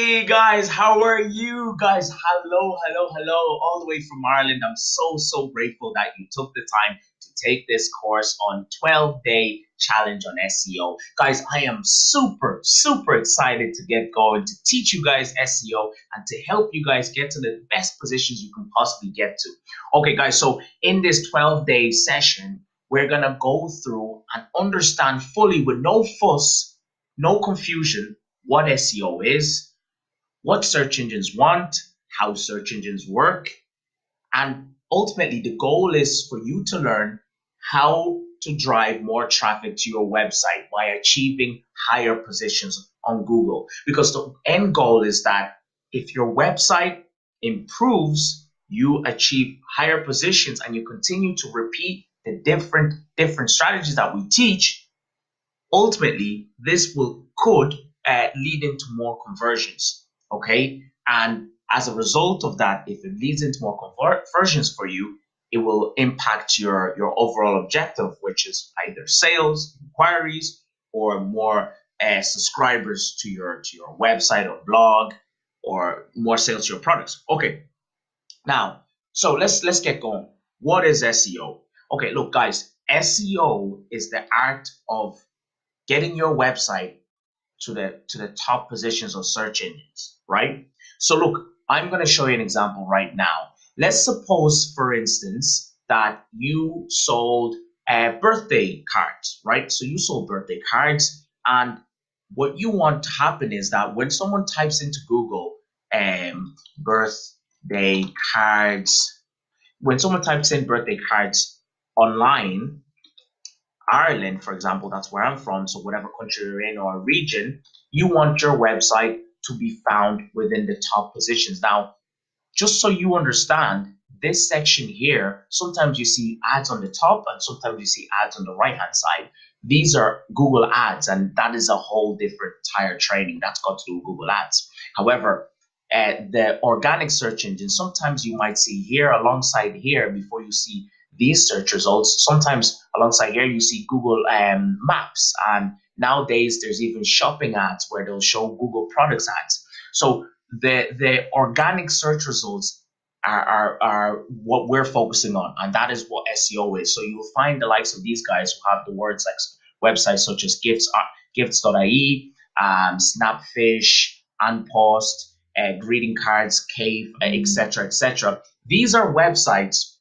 Hey guys, how are you guys? Hello, hello, hello, all the way from Ireland. I'm so grateful that you took the time to take this course on 12-day challenge on SEO. Guys, I am super excited to get going to teach you guys SEO and to help you guys get to the best positions you can possibly get to. Okay, guys, so in this 12-day session, we're gonna go through and understand fully with no fuss, no confusion, what SEO is, what search engines want, how search engines work, and ultimately the goal is for you to learn how to drive more traffic to your website by achieving higher positions on Google. Because the end goal is that if your website improves, you achieve higher positions and you continue to repeat the different strategies that we teach. Ultimately, this will could lead into more conversions. Okay, and as a result of that, if it leads into more conversions for you, it will impact your overall objective, which is either sales, inquiries, or more subscribers to your website or blog, or more sales to your products. Okay, now so let's get going. What is SEO? Okay, look, guys, SEO is the art of getting your website to the top positions of search engines, right? So look, I'm going to show you an example right now. Let's suppose, for instance, that you sold birthday cards, right? So you sold birthday cards, and what you want to happen is that when someone types into Google birthday cards, when someone types in birthday cards online, Ireland, for example, that's where I'm from, so whatever country you're in or region, you want your website to be found within the top positions. Now, just so you understand, this section here, sometimes you see ads on the top and sometimes you see ads on the right hand side. These are Google ads, and that is a whole different tire training that's got to do with Google ads. However, the organic search engine, sometimes you might see here alongside here before you see these search results. Sometimes alongside here you see Google Maps, and nowadays there's even shopping ads where they'll show Google products ads. So the organic search results are what we're focusing on, and that is what SEO is. So you'll find the likes of these guys who have the words like websites such as gifts.ie, Snapfish, Anpost, greeting cards, Cave, etc. These are websites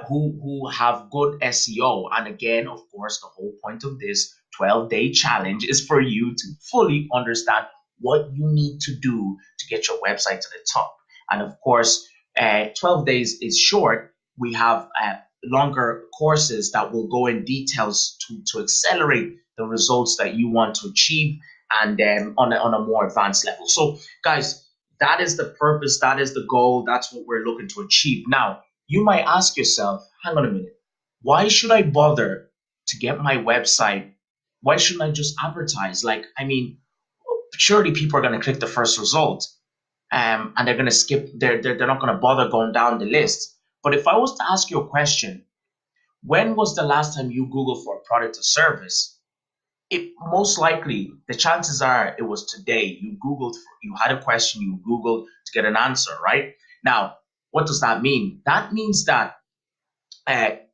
who have good SEO. And again, of course, the whole point of this 12-day challenge is for you to fully understand what you need to do to get your website to the top. And of course, 12 days is short. We have longer courses that will go in details to accelerate the results that you want to achieve, and on a more advanced level. So, guys, that is the purpose, that is the goal, that's what we're looking to achieve. Now, you might ask yourself, hang on a minute, why should I bother to get my website? Why shouldn't I just advertise? Like, I mean, surely people are going to click the first result, and they're going to skip, they're not going to bother going down the list. But if I was to ask you a question, when was the last time you Googled for a product or service? It most likely, the chances are it was today. You Googled, you had a question, you Googled to get an answer, right? Now, what does that mean? That means that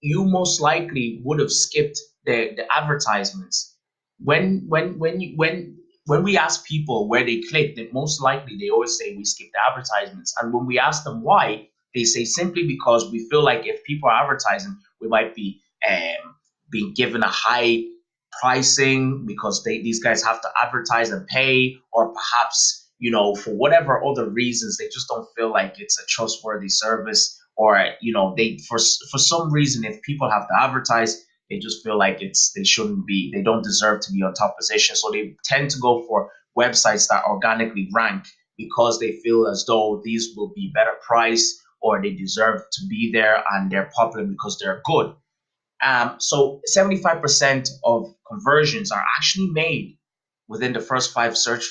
you most likely would have skipped the advertisements. When we ask people where they click, then most likely they always say we skip the advertisements. And when we ask them why, they say simply because we feel like if people are advertising, we might be being given a high pricing because these guys have to advertise and pay, or perhaps, for whatever other reasons, they just don't feel like it's a trustworthy service, or they for some reason, if people have to advertise, they just feel like they shouldn't be, they don't deserve to be on top position. So they tend to go for websites that organically rank because they feel as though these will be better priced, or they deserve to be there, and they're popular because they're good. So 75% of conversions are actually made within the first five search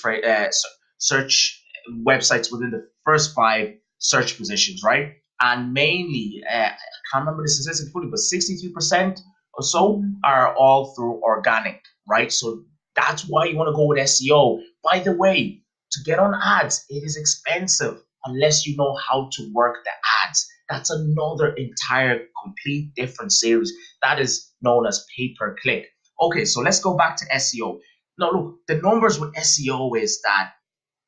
websites, within the first five search positions, right? And mainly, I can't remember the statistics fully, but 63% or so are all through organic, right? So that's why you want to go with SEO. By the way, To get on ads, it is expensive unless you know how to work the ads. That's another entire complete different series that is known as pay per click. Okay, so let's go back to SEO. Now, look, the numbers with SEO is that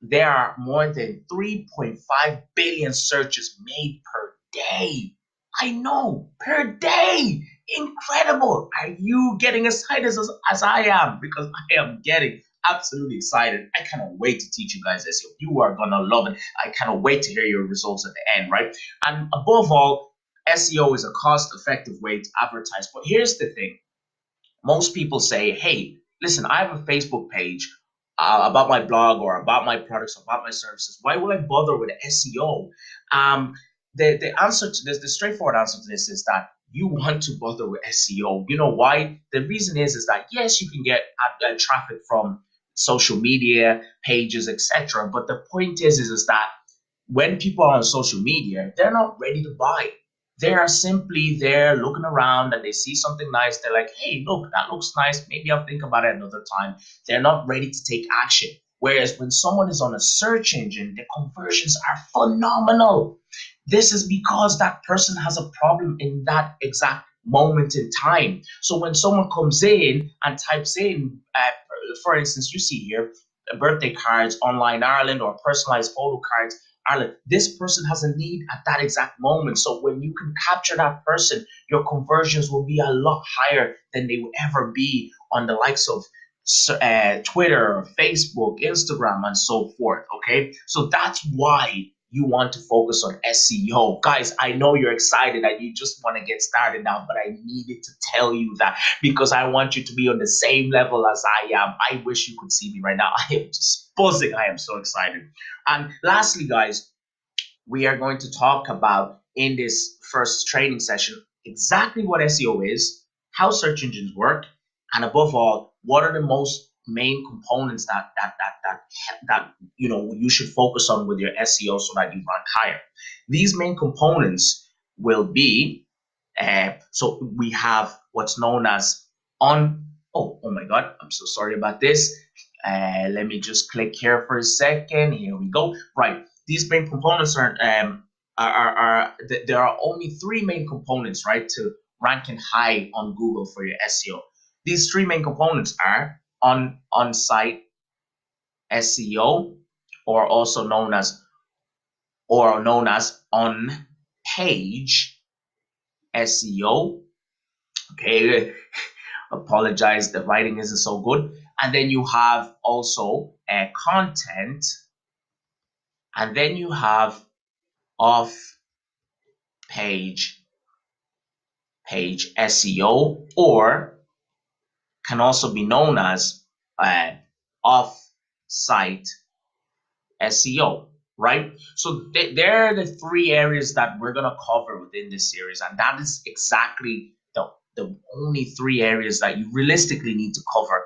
there are more than 3.5 billion searches made per day. I know, per day. Incredible. Are you getting excited as I am? Because I am getting absolutely excited. I cannot wait to teach you guys SEO. You are going to love it. I cannot wait to hear your results at the end, right? And above all, SEO is a cost effective way to advertise. But here's the thing, most people say, hey, listen, I have a Facebook page about my blog or about my products, about my services. Why would I bother with SEO? Um, the answer to this, the straightforward answer to this is that you want to bother with SEO. You know why? The reason is that yes, you can get traffic from social media pages, etc. But the point is that when people are on social media, they're not ready to buy. They are simply there looking around and they see something nice. They're like, hey, look, that looks nice. Maybe I'll think about it another time. They're not ready to take action. Whereas when someone is on a search engine, the conversions are phenomenal. This is because that person has a problem in that exact moment in time. So when someone comes in and types in, for instance, you see here, birthday cards, online Ireland, or personalized photo cards, Ireland, this person has a need at that exact moment. So when you can capture that person, your conversions will be a lot higher than they would ever be on the likes of Twitter, Facebook, Instagram, and so forth. Okay, so that's why you want to focus on SEO. Guys, I know you're excited and you just want to get started now, but I needed to tell you that because I want you to be on the same level as I am. I wish you could see me right now. I am just buzzing. I am so excited. And lastly, guys, we are going to talk about in this first training session exactly what SEO is, how search engines work, and above all, what are the most main components that you should focus on with your SEO so that you rank higher. These main components will be so we have what's known as on. Oh my God, I'm so sorry about this. Let me just click here for a second. Here we go. Right. These main components there are only three main components, right, to ranking high on Google for your SEO. These three main components are on-site SEO, or also known as on-page SEO. Okay, apologize, the writing isn't so good. And then you have also content, and then you have off-page SEO, or can also be known as off-site SEO, right? So there are the three areas that we're going to cover within this series, and that is exactly the only three areas that you realistically need to cover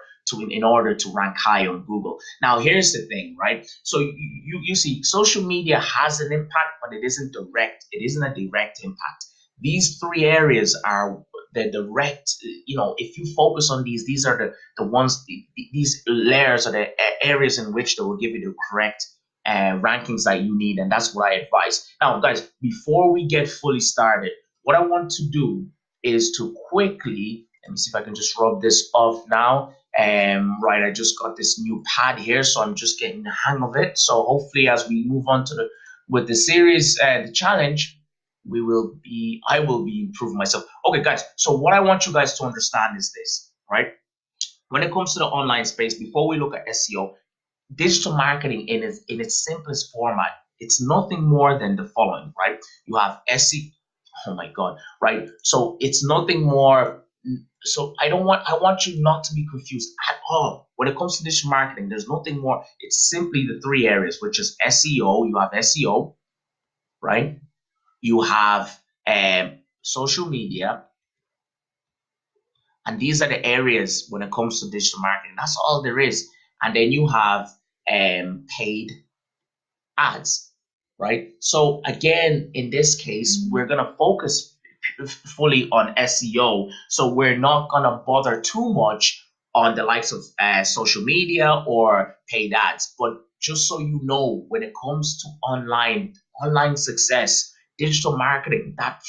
in order to rank high on Google. Now, here's the thing, right? So you see, social media has an impact, but it isn't direct. It isn't a direct impact. These three areas are the direct, if you focus on these are the ones, these layers are the areas in which they will give you the correct rankings that you need, and that's what I advise. Now, guys, before we get fully started, what I want to do is to quickly, let me see if I can just rub this off now. Right, I just got this new pad here, so I'm just getting the hang of it. So hopefully, as we move on to with the series, the challenge, I will be improving myself. Okay, guys. So what I want you guys to understand is this, right? When it comes to the online space, before we look at SEO, digital marketing in its simplest format, it's nothing more than the following, right? You have SEO. Oh my God, right? So it's nothing more. So I want you not to be confused at all. When it comes to digital marketing, there's nothing more. It's simply the three areas, which is SEO. You have SEO, right? You have social media, and these are the areas when it comes to digital marketing. That's all there is. And then you have paid ads, right? So again, in this case, we're going to focus fully on SEO. So we're not going to bother too much on the likes of social media or paid ads. But just so you know, when it comes to online success, digital marketing, that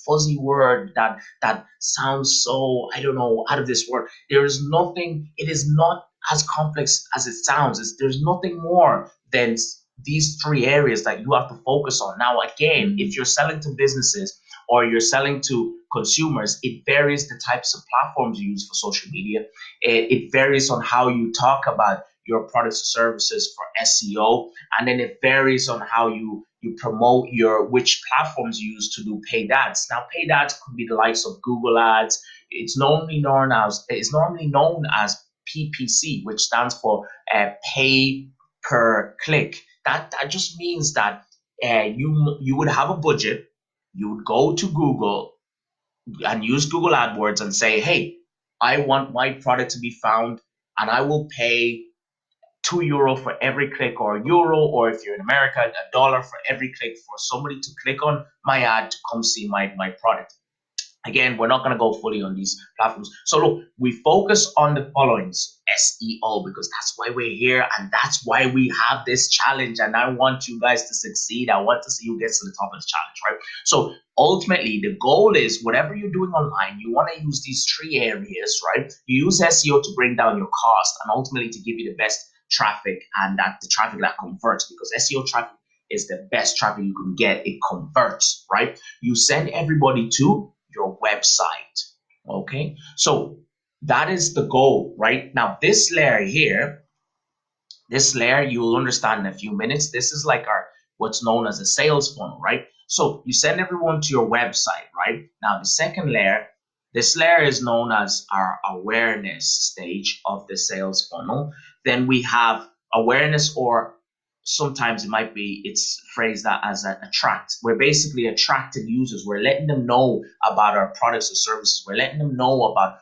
fuzzy word that sounds so, I don't know, out of this world. There is nothing, it is not as complex as it sounds. There's nothing more than these three areas that you have to focus on. Now, again, if you're selling to businesses or you're selling to consumers, it varies the types of platforms you use for social media. It varies on how you talk about your products or services for SEO, and then it varies on how you promote your which platforms you use to do paid ads. Now, paid ads could be the likes of Google Ads. It's normally known as PPC, which stands for pay per click. That just means that you would have a budget. You would go to Google and use Google AdWords and say, hey, I want my product to be found, and I will pay €2 for every click, or euro, or if you're in America, $1 for every click for somebody to click on my ad to come see my product. Again, we're not going to go fully on these platforms. So look, we focus on the following: SEO, because that's why we're here and that's why we have this challenge. And I want you guys to succeed. I want to see you get to the top of the challenge, right? So ultimately, the goal is whatever you're doing online, you want to use these three areas, right? You use SEO to bring down your cost and ultimately to give you the best traffic, and that the traffic that converts, because SEO traffic is the best traffic you can get. It converts, right? You send everybody to your website. Okay, so that is the goal, right? Now, this layer here, this layer you will understand in a few minutes. This is like our what's known as a sales funnel, right? So you send everyone to your website, right? Now, the second layer, this layer is known as our awareness stage of the sales funnel. Then we have awareness, or sometimes it might be, it's phrased that as an attract. We're basically attracting users. We're letting them know about our products or services. We're letting them know about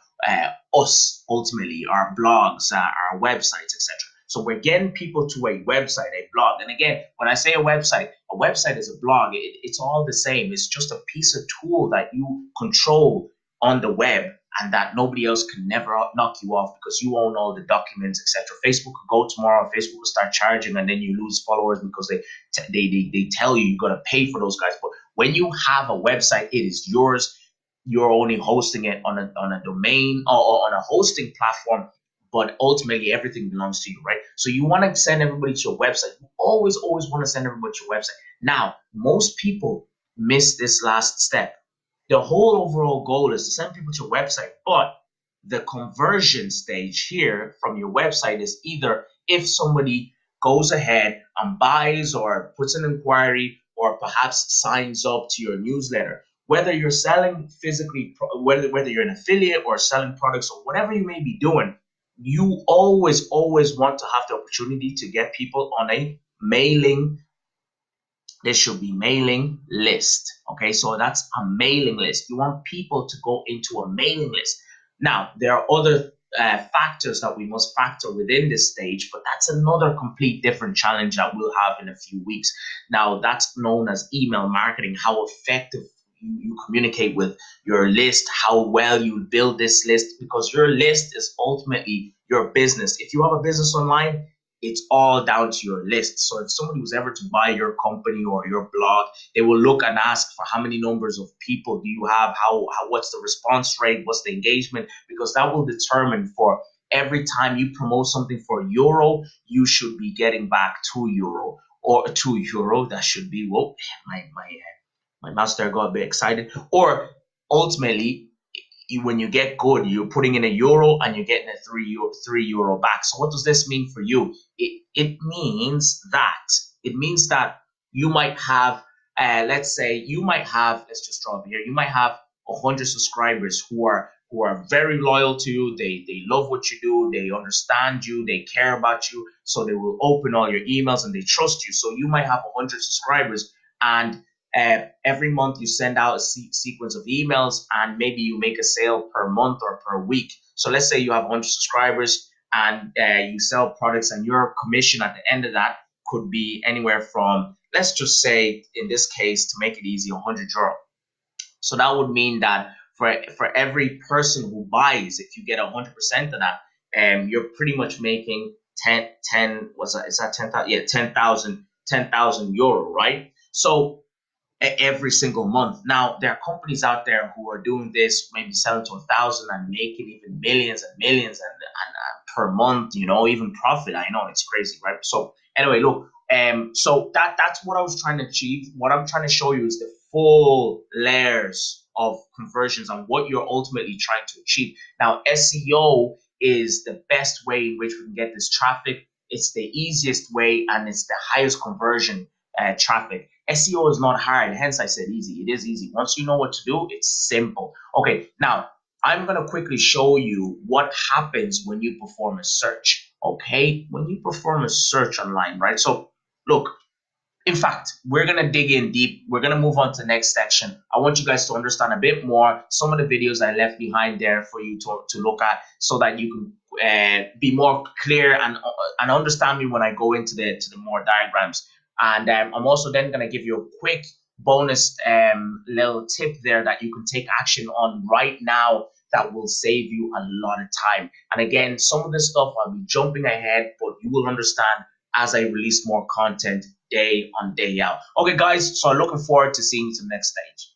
us, ultimately, our blogs, our websites, etc. So we're getting people to a website, a blog. And again, when I say a website is a blog. It's all the same. It's just a piece of tool that you control on the web, and that nobody else can never knock you off because you own all the documents, etc. Facebook could go tomorrow, Facebook will start charging, and then you lose followers because they tell you got to pay for those guys. But when you have a website, it is yours. You're only hosting it on a domain or on a hosting platform, but ultimately everything belongs to you, right? So you want to send everybody to your website. You always want to send everybody to your website. Now, most people miss this last step. The whole overall goal is to send people to your website, but the conversion stage here from your website is either if somebody goes ahead and buys or puts an inquiry or perhaps signs up to your newsletter. Whether you're selling physically, whether you're an affiliate or selling products or whatever you may be doing, you always want to have the opportunity to get people on a mailing. There should be mailing list. Okay, so that's a mailing list. You want people to go into a mailing list. Now, there are other factors that we must factor within this stage, but that's another complete different challenge that we'll have in a few weeks. Now, that's known as email marketing, how effective you communicate with your list, how well you build this list, because your list is ultimately your business. If you have a business online, it's all down to your list. So if somebody was ever to buy your company or your blog, they will look and ask for how many numbers of people do you have, how what's the response rate, what's the engagement, because that will determine for every time you promote something for euro, you should be getting back €2 or €2. That should be, whoa, my master got a bit excited. Or ultimately, when you get good, you're putting in €1 and you're getting a €3 back. So what does this mean for you? It means that you might have, let's say you might have, let's just draw up here, you might have 100 subscribers who are very loyal to you. They love what you do. They understand you. They care about you. So they will open all your emails and they trust you. So you might have 100 subscribers, and every month you send out a sequence of emails, and maybe you make a sale per month or per week. So let's say you have 100 subscribers and you sell products, and your commission at the end of that could be anywhere from, let's just say in this case, to make it easy, €100. So that would mean that for every person who buys, if you get 100% of that, you're pretty much making 10 was that, is that 10,000? Yeah, 10,000 euro, right? So every single month. Now there are companies out there who are doing this, maybe selling to 1,000 and making even millions and millions and per month, even profit. I know it's crazy, right? So anyway, look, so that's what I was trying to achieve. What I'm trying to show you is the full layers of conversions and what you're ultimately trying to achieve. Now, SEO is the best way in which we can get this traffic. It's the easiest way and it's the highest conversion traffic. SEO is not hard, hence I said easy. It is easy. Once you know what to do, it's simple. Okay, now I'm going to quickly show you what happens when you perform a search. Okay, when you perform a search online, right? So look, in fact, we're going to dig in deep. We're going to move on to the next section. I want you guys to understand a bit more some of the videos I left behind there for you to look at so that you can be more clear and understand me when I go into the more diagrams. And I'm also then going to give you a quick bonus little tip there that you can take action on right now that will save you a lot of time. And again, some of this stuff I'll be jumping ahead, but you will understand as I release more content day on day out. Okay, guys, so I'm looking forward to seeing you to the next stage.